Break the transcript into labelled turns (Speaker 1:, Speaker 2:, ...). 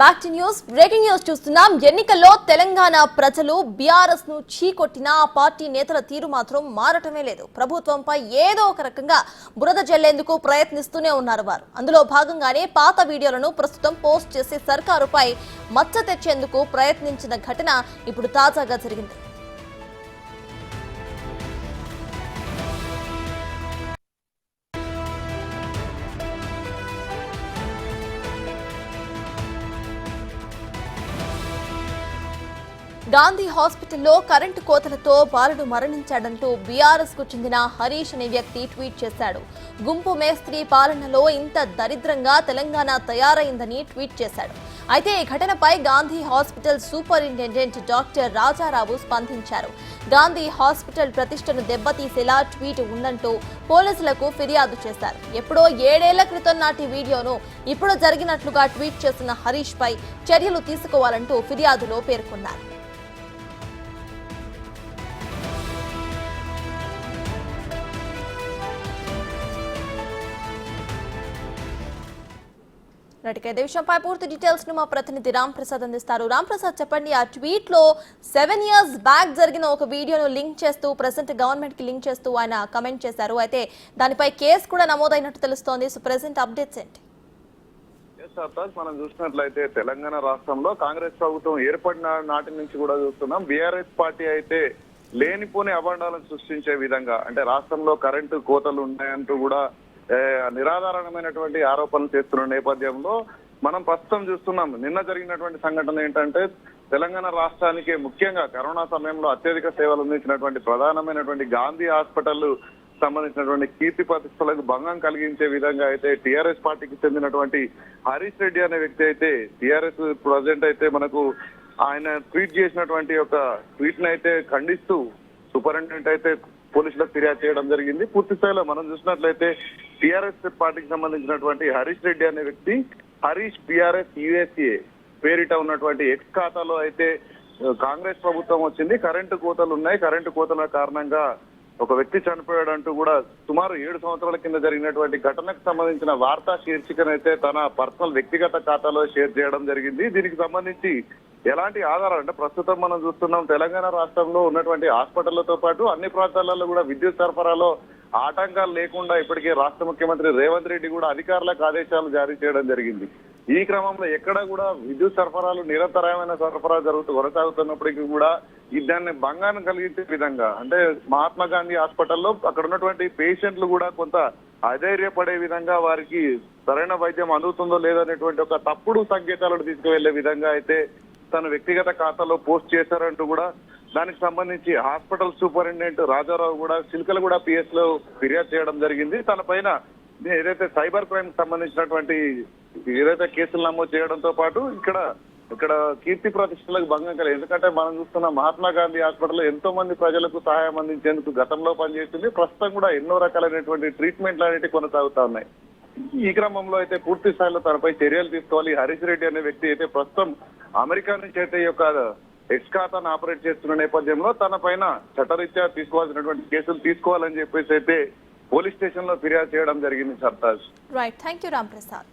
Speaker 1: Back to news breaking news చూస్తున్నాం. ఎన్నికల్లో తెలంగాణ ప్రజలు బీఆర్ఎస్ ను చీకొట్టిన ఆ పార్టీ నేతల తీరు మాత్రం మారటమే లేదు. ప్రభుత్వంపై ఏదో ఒక రకంగా బురద జల్లేందుకు ప్రయత్నిస్తూనే ఉన్నారు వారు. అందులో భాగంగానే పాత వీడియోలను ప్రస్తుతం పోస్ట్ చేసి సర్కారుపై మచ్చ తెచ్చేందుకు ప్రయత్నించిన ఘటన ఇప్పుడు తాజాగా జరిగింది. గాంధీ హాస్పిటల్లో కరెంటు కోతలతో బాలుడు మరణించాడంటూ బీఆర్ఎస్ కు చెందిన హరీష్ అనే వ్యక్తి ట్వీట్ చేశాడు. గుంపు మేస్త్రీ పాలనలో ఇంత దరిద్రంగా తెలంగాణ తయారైందని ట్వీట్ చేశాడు. అయితే ఈ ఘటనపై Gandhi hospital superintendent doctor Rajarao స్పందించారు. గాంధీ హాస్పిటల్ ప్రతిష్టను దెబ్బతీసేలా ట్వీట్ ఉందంటూ పోలీసులకు ఫిర్యాదు చేశారు. ఎప్పుడో 7 ఏళ్ల క్రితం నాటి వీడియోను ఇప్పుడు జరిగినట్లుగా ట్వీట్ చేసిన హరీష్ పై చర్యలు తీసుకోవాలంటూ ఫిర్యాదులో పేర్కొన్నారు. ఇదే విషయంపై పూర్తి డీటెయిల్స్ ను మా ప్రతినిధి రామ్ ప్రసాద్ అందిస్తారు. రామ్ ప్రసాద్, చెప్పండి, ఆ ట్వీట్ లో 7 years బ్యాక్ జరిగిన ఒక వీడియోను లింక్ చేస్తూ ప్రెసెంట్ గవర్నమెంట్ కి లింక్ చేస్తూ ఆయన కమెంట్ చేశారు. అయితే దానిపై కేసు కూడా నమోదైనట్టు తెలుస్తోంది. సో ప్రెసెంట్ అప్డేట్స్ ఏంటి?
Speaker 2: మనం చూసినట్లయితే తెలంగాణ రాష్ట్రంలో కాంగ్రెస్ ప్రభుత్వం ఏర్పడిన నాటి నుంచి కూడా చూస్తున్నాం. బీఆర్ఎస్ పార్టీ అయితే లేనిపోని అభండాలను సృష్టించే విధంగా, అంటే రాష్ట్రంలో కరెంటు కోతలు ఉన్నాయంటూ కూడా నిరాధారణమైనటువంటి ఆరోపణలు చేస్తున్న నేపథ్యంలో మనం ప్రస్తుతం చూస్తున్నాం. నిన్న జరిగినటువంటి సంఘటన ఏంటంటే, తెలంగాణ రాష్ట్రానికి ముఖ్యంగా కరోనా సమయంలో అత్యధిక సేవలు అందించినటువంటి ప్రధానమైనటువంటి గాంధీ హాస్పిటల్ సంబంధించినటువంటి కీర్తి ప్రతిష్టలకు భంగం కలిగించే విధంగా అయితే టీఆర్ఎస్ పార్టీకి చెందినటువంటి హరీష్ రెడ్డి అనే వ్యక్తి అయితే టీఆర్ఎస్ ప్రెసిడెంట్ అయితే మనకు ఆయన ట్వీట్ చేసినటువంటి ఒక ట్వీట్ ని అయితే ఖండిస్తూ సూపరింటెండెంట్ అయితే పోలీసులకు ఫిర్యాదు చేయడం జరిగింది. పూర్తి స్థాయిలో మనం చూసినట్లయితే టీఆర్ఎస్ పార్టీకి సంబంధించినటువంటి హరీష్ రెడ్డి అనే వ్యక్తి హరీష్ బీఆర్ఎస్ యుఎస్ఏ పేరిట ఉన్నటువంటి ఎక్స్ ఖాతాలో అయితే కాంగ్రెస్ ప్రభుత్వం వచ్చింది, కరెంటు కోతలు ఉన్నాయి, కరెంటు కోతల కారణంగా ఒక వ్యక్తి చనిపోయాడంటూ కూడా సుమారు 7 సంవత్సరాల కింద జరిగినటువంటి ఘటనకు సంబంధించిన వార్తా శీర్షికనైతే తన పర్సనల్ వ్యక్తిగత ఖాతాలో షేర్ చేయడం జరిగింది. దీనికి సంబంధించి ఎలాంటి ఆధారాలు, అంటే ప్రస్తుతం మనం చూస్తున్నాం తెలంగాణ రాష్ట్రంలో ఉన్నటువంటి హాస్పిటళ్లతో పాటు అన్ని ప్రాంతాలలో కూడా విద్యుత్ సరఫరాలో ఆటంకాలు లేకుండా ఇప్పటికే రాష్ట్ర ముఖ్యమంత్రి రేవంత్ రెడ్డి కూడా అధికారులకు ఆదేశాలు జారీ చేయడం జరిగింది. ఈ క్రమంలో ఎక్కడ కూడా విద్యుత్ సరఫరాలు నిరంతరమైన సరఫరా కొనసాగుతున్నప్పటికీ కూడా దాన్ని భంగాన్ని కలిగించే విధంగా, అంటే మహాత్మా గాంధీ హాస్పిటల్లో అక్కడ ఉన్నటువంటి పేషెంట్లు కూడా కొంత అధైర్యపడే విధంగా వారికి సరైన వైద్యం అందుతుందో లేదనేటువంటి ఒక తప్పుడు సంకేతాలను తీసుకువెళ్లే విధంగా అయితే తన వ్యక్తిగత ఖాతాలో పోస్ట్ చేశారంటూ కూడా దానికి సంబంధించి హాస్పిటల్ సూపరింటెండెంట్ రాజారావు కూడా చిలకలగూడ పిఎస్ లో ఫిర్యాదు చేయడం జరిగింది. తన పైన ఏదైతే సైబర్ క్రైమ్ సంబంధించినటువంటి ఏదైతే కేసులు నమోదు చేయడంతో పాటు ఇక్కడ కీర్తి ప్రతిష్టలకు భంగం కలిగింది. ఎందుకంటే మనం చూస్తున్న మహాత్మా గాంధీ హాస్పిటల్లో ఎంతో మంది ప్రజలకు సహాయం అందించేందుకు గతంలో పనిచేస్తుంది. ప్రస్తుతం కూడా ఎన్నో రకాలైనటువంటి ట్రీట్మెంట్లు అనేవి కొనసాగుతా ఉన్నాయి. ఈ క్రమంలో అయితే పూర్తి స్థాయిలో తనపై చర్యలు తీసుకోవాలి. హరీష్ రెడ్డి అనే వ్యక్తి అయితే ప్రస్తుతం అమెరికా నుంచి అయితే ఈ యొక్క ఎక్స్ ఖాతాను ఆపరేట్ చేస్తున్న నేపథ్యంలో తన పైన చట్టరీత్యా తీసుకోవాల్సినటువంటి కేసులు తీసుకోవాలని చెప్పేసి అయితే పోలీస్ స్టేషన్ లో ఫిర్యాదు చేయడం జరిగింది. Sartaj.
Speaker 1: Right, thank you Ram Prasad.